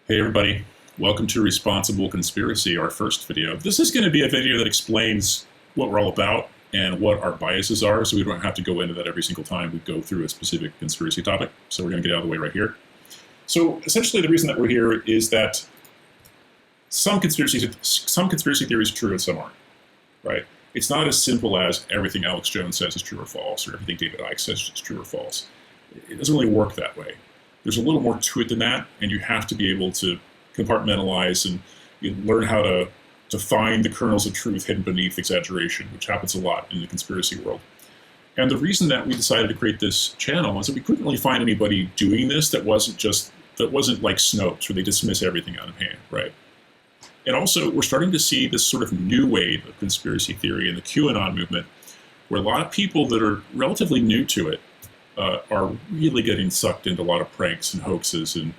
Hey everybody, welcome to Responsible Conspiracy, our first video. This is going to be a video that explains what we're all about and what our biases are, so we don't have to go into that every single time we go through a specific conspiracy topic. So we're going to get out of the way right here. So essentially the reason that we're here is that some conspiracy theories are true and some aren't, right? It's not as simple as everything Alex Jones says is true or false, or everything David Icke says is true or false. It doesn't really work that way. There's a little more to it than that, and you have to be able to compartmentalize and learn how to find the kernels of truth hidden beneath exaggeration, which happens a lot in the conspiracy world. And the reason that we decided to create this channel is that we couldn't really find anybody doing this that wasn't like Snopes, where they dismiss everything out of hand, right? And also, we're starting to see this sort of new wave of conspiracy theory in the QAnon movement, where a lot of people that are relatively new to it are really getting sucked into a lot of pranks and hoaxes and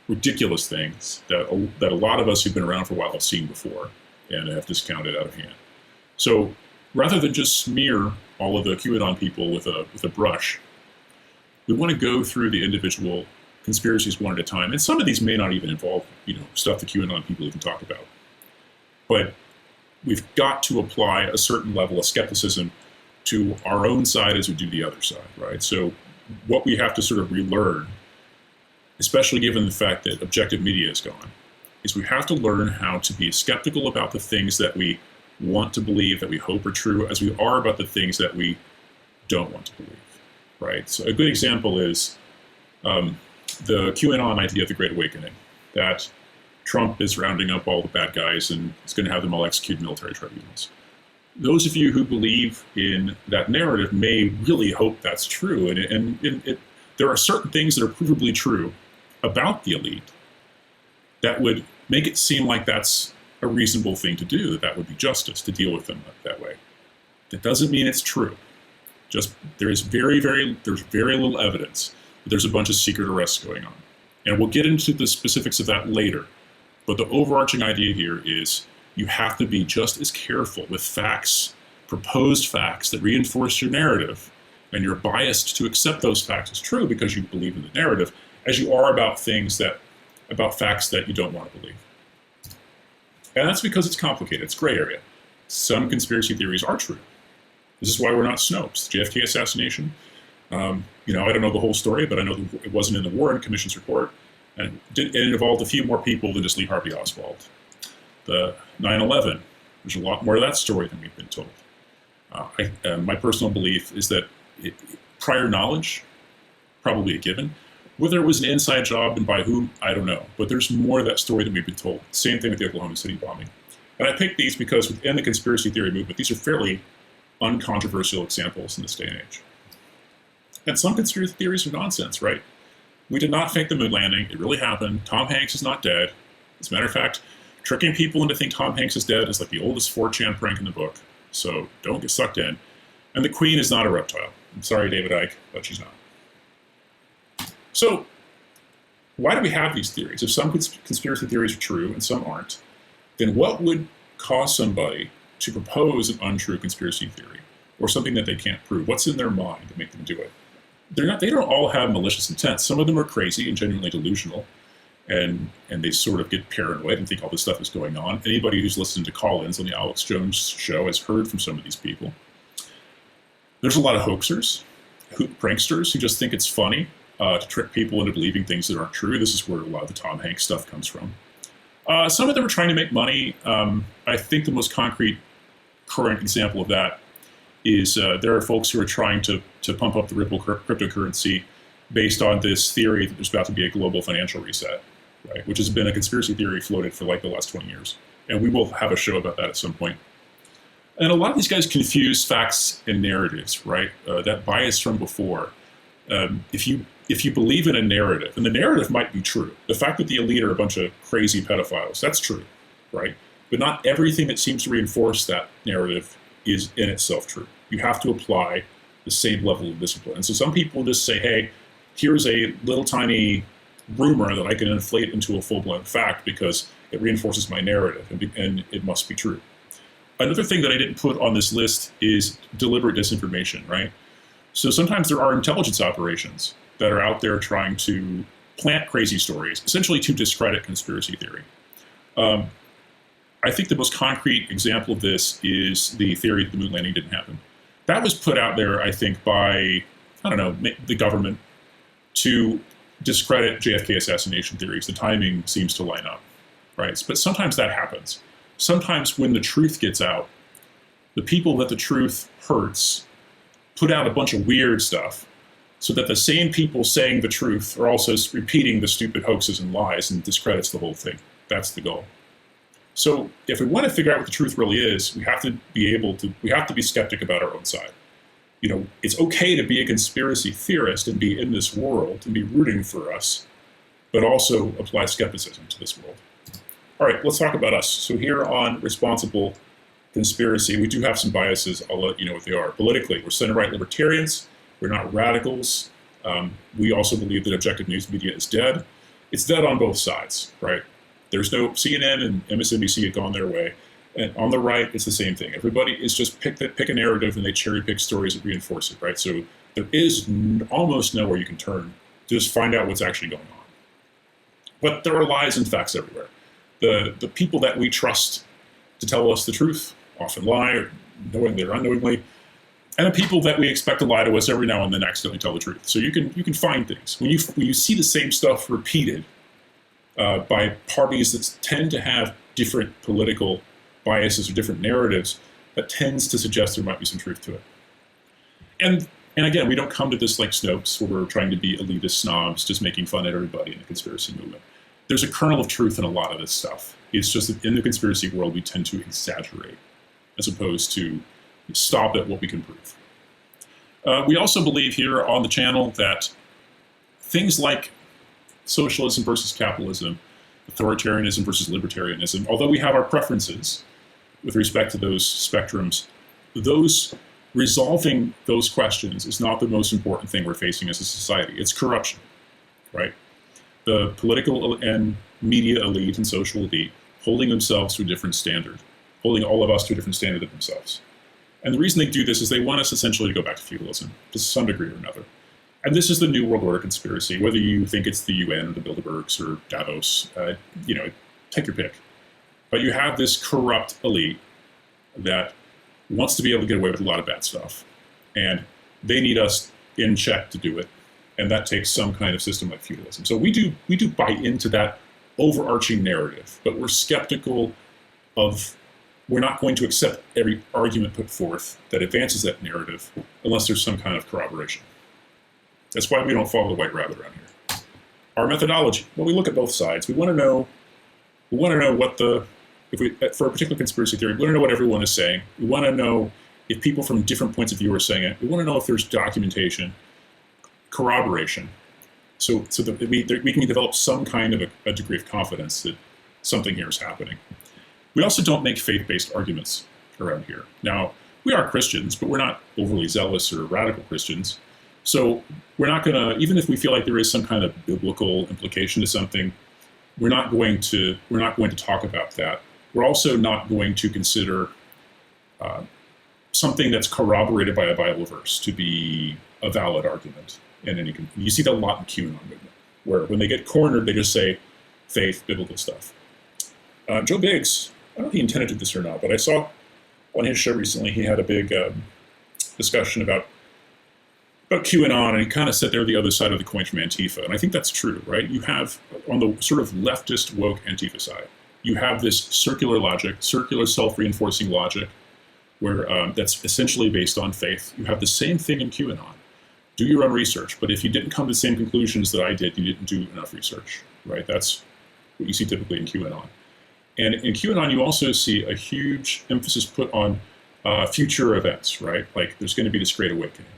ridiculous things that a lot of us who've been around for a while have seen before and have discounted out of hand. So rather than just smear all of the QAnon people with a brush, we want to go through the individual conspiracies one at a time. And some of these may not even involve, stuff the QAnon people even talk about. But we've got to apply a certain level of skepticism to our own side as we do the other side, right? So what we have to sort of relearn, especially given the fact that objective media is gone, is we have to learn how to be skeptical about the things that we want to believe, that we hope are true, as we are about the things that we don't want to believe, right? So a good example is the QAnon idea of the Great Awakening, that Trump is rounding up all the bad guys and is going to have them all execute military tribunals. Those of you who believe in that narrative may really hope that's true, and there are certain things that are provably true about the elite that would make it seem like that's a reasonable thing to do, that would be justice to deal with them that way. That doesn't mean it's true. Just there's very little evidence that there's a bunch of secret arrests going on. And we'll get into the specifics of that later. But the overarching idea here is you have to be just as careful with facts, proposed facts that reinforce your narrative, and you're biased to accept those facts as true because you believe in the narrative, as you are about facts that you don't want to believe. And that's because it's complicated, it's gray area. Some conspiracy theories are true. This is why we're not Snopes. The JFK assassination, I don't know the whole story, but I know it wasn't in the Warren Commission's report, and it involved a few more people than just Lee Harvey Oswald. The 9/11, there's a lot more of that story than we've been told. My personal belief is that prior knowledge, probably a given. Whether it was an inside job and by whom, I don't know. But there's more of that story than we've been told. Same thing with the Oklahoma City bombing. And I picked these because within the conspiracy theory movement, these are fairly uncontroversial examples in this day and age. And some conspiracy theories are nonsense, right? We did not fake the moon landing. It really happened. Tom Hanks is not dead. As a matter of fact, tricking people into thinking Tom Hanks is dead is like the oldest 4chan prank in the book. So don't get sucked in. And the Queen is not a reptile. I'm sorry, David Icke, but she's not. So why do we have these theories? If some conspiracy theories are true and some aren't, then what would cause somebody to propose an untrue conspiracy theory or something that they can't prove? What's in their mind to make them do it? They don't all have malicious intent. Some of them are crazy and genuinely delusional. And they sort of get paranoid and think all this stuff is going on. Anybody who's listened to call-ins on the Alex Jones show has heard from some of these people. There's a lot of hoaxers, pranksters who just think it's funny to trick people into believing things that aren't true. This is where a lot of the Tom Hanks stuff comes from. Some of them are trying to make money. I think the most concrete current example of that is there are folks who are trying to pump up the Ripple cryptocurrency based on this theory that there's about to be a global financial reset, right? Which has been a conspiracy theory floated for like the last 20 years. And we will have a show about that at some point. And a lot of these guys confuse facts and narratives, right? That bias from before. If you believe in a narrative, and the narrative might be true, the fact that the elite are a bunch of crazy pedophiles, that's true, right? But not everything that seems to reinforce that narrative is in itself true. You have to apply the same level of discipline. And so some people just say, hey, here's a little tiny rumor that I can inflate into a full-blown fact because it reinforces my narrative and it must be true. Another thing that I didn't put on this list is deliberate disinformation, right? So sometimes there are intelligence operations that are out there trying to plant crazy stories, essentially to discredit conspiracy theory. I think the most concrete example of this is the theory that the moon landing didn't happen. That was put out there, I think, by, I don't know, the government to discredit JFK assassination theories. The timing seems to line up, right? But sometimes that happens. Sometimes when the truth gets out, the people that the truth hurts put out a bunch of weird stuff so that the same people saying the truth are also repeating the stupid hoaxes and lies and discredits the whole thing. That's the goal. So if we want to figure out what the truth really is, we have to be skeptic about our own side. You know, it's okay to be a conspiracy theorist and be in this world and be rooting for us, but also apply skepticism to this world. All right, let's talk about us. So here on Responsible Conspiracy, we do have some biases. I'll let you know what they are. Politically, we're center-right libertarians. We're not radicals. We also believe that objective news media is dead. It's dead on both sides, right? There's no CNN and MSNBC have gone their way. And on the right, it's the same thing. Everybody is just pick a narrative and they cherry pick stories that reinforce it, right? So there is almost nowhere you can turn to just find out what's actually going on. But there are lies and facts everywhere. The people that we trust to tell us the truth often lie, or knowingly or unknowingly. And the people that we expect to lie to us every now and then accidentally tell the truth. So you can find things. When you see the same stuff repeated by parties that tend to have different political biases or different narratives, that tends to suggest there might be some truth to it. And again, we don't come to this like Snopes, where we're trying to be elitist snobs, just making fun at everybody in the conspiracy movement. There's a kernel of truth in a lot of this stuff. It's just that in the conspiracy world, we tend to exaggerate, as opposed to stop at what we can prove. We also believe here on the channel that things like socialism versus capitalism, authoritarianism versus libertarianism, although we have our preferences with respect to those spectrums, resolving those questions is not the most important thing we're facing as a society. It's corruption, right? The political and media elite and social elite holding themselves to a different standard, holding all of us to a different standard of themselves. And the reason they do this is they want us essentially to go back to feudalism, to some degree or another. And this is the New World Order conspiracy, whether you think it's the UN or the Bilderbergs or Davos, take your pick. But you have this corrupt elite that wants to be able to get away with a lot of bad stuff. And they need us in check to do it. And that takes some kind of system like feudalism. So we do buy into that overarching narrative, but we're skeptical of, we're not going to accept every argument put forth that advances that narrative unless there's some kind of corroboration. That's why we don't follow the white rabbit around here. Our methodology, well, we look at both sides. We want to know what for a particular conspiracy theory, we want to know what everyone is saying. We want to know if people from different points of view are saying it. We want to know if there's documentation, corroboration, so that we can develop some kind of a degree of confidence that something here is happening. We also don't make faith-based arguments around here. Now, we are Christians, but we're not overly zealous or radical Christians. So we're not going to, even if we feel like there is some kind of biblical implication to something, we're not going to talk about that. We're also not going to consider something that's corroborated by a Bible verse to be a valid argument. You see that a lot in QAnon movement, where when they get cornered, they just say faith, biblical stuff. Joe Biggs, I don't know if he intended to do this or not, but I saw on his show recently he had a big discussion about QAnon, and he kind of said they're the other side of the coin from Antifa. And I think that's true, right? You have, on the sort of leftist woke Antifa side, you have this circular logic, circular self-reinforcing logic, where that's essentially based on faith. You have the same thing in QAnon. Do your own research, but if you didn't come to the same conclusions that I did, you didn't do enough research, right? That's what you see typically in QAnon. And in QAnon, you also see a huge emphasis put on future events, right? Like there's going to be this great awakening.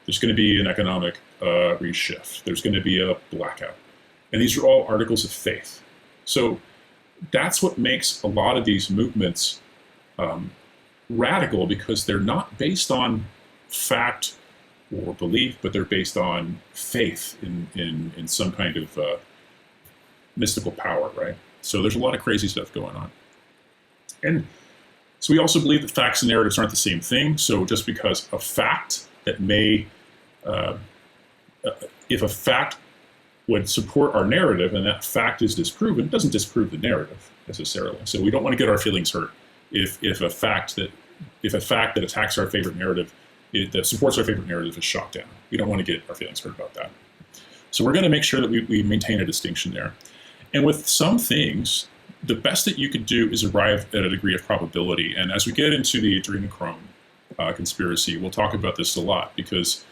There's going to be an economic reshift. There's going to be a blackout. And these are all articles of faith. So that's what makes a lot of these movements radical, because they're not based on fact or belief, but they're based on faith in some kind of mystical power, right? So there's a lot of crazy stuff going on. And so we also believe that facts and narratives aren't the same thing. So just because a fact that may, if a fact would support our narrative and that fact is disproven, it doesn't disprove the narrative necessarily. So we don't want to get our feelings hurt if a fact that attacks our favorite narrative, that supports our favorite narrative is shot down. We don't want to get our feelings hurt about that. So we're going to make sure that we maintain a distinction there. And with some things, the best that you could do is arrive at a degree of probability. And as we get into the adrenochrome conspiracy, we'll talk about this a lot because,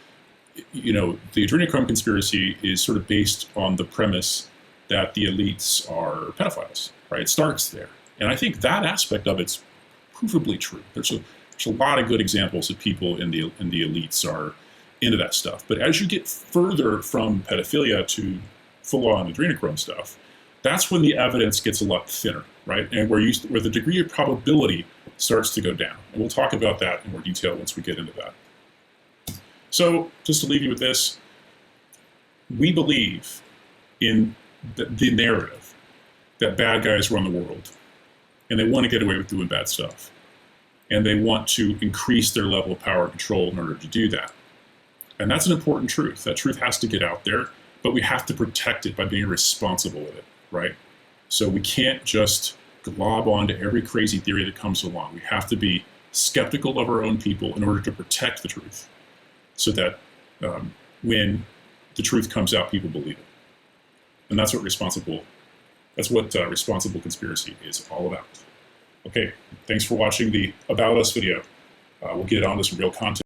you know, the adrenochrome conspiracy is sort of based on the premise that the elites are pedophiles, right? It starts there. And I think that aspect of it's provably true. There's a lot of good examples of people in the elites are into that stuff. But as you get further from pedophilia to full-on adrenochrome stuff, that's when the evidence gets a lot thinner, right? And where the degree of probability starts to go down. And we'll talk about that in more detail once we get into that. So just to leave you with this, we believe in the narrative that bad guys run the world and they want to get away with doing bad stuff. And they want to increase their level of power and control in order to do that. And that's an important truth. That truth has to get out there, but we have to protect it by being responsible with it, right? So we can't just glob onto every crazy theory that comes along. We have to be skeptical of our own people in order to protect the truth so that when the truth comes out, people believe it. And that's what responsible conspiracy is all about. Okay, thanks for watching the About Us video. We'll get on to some real content.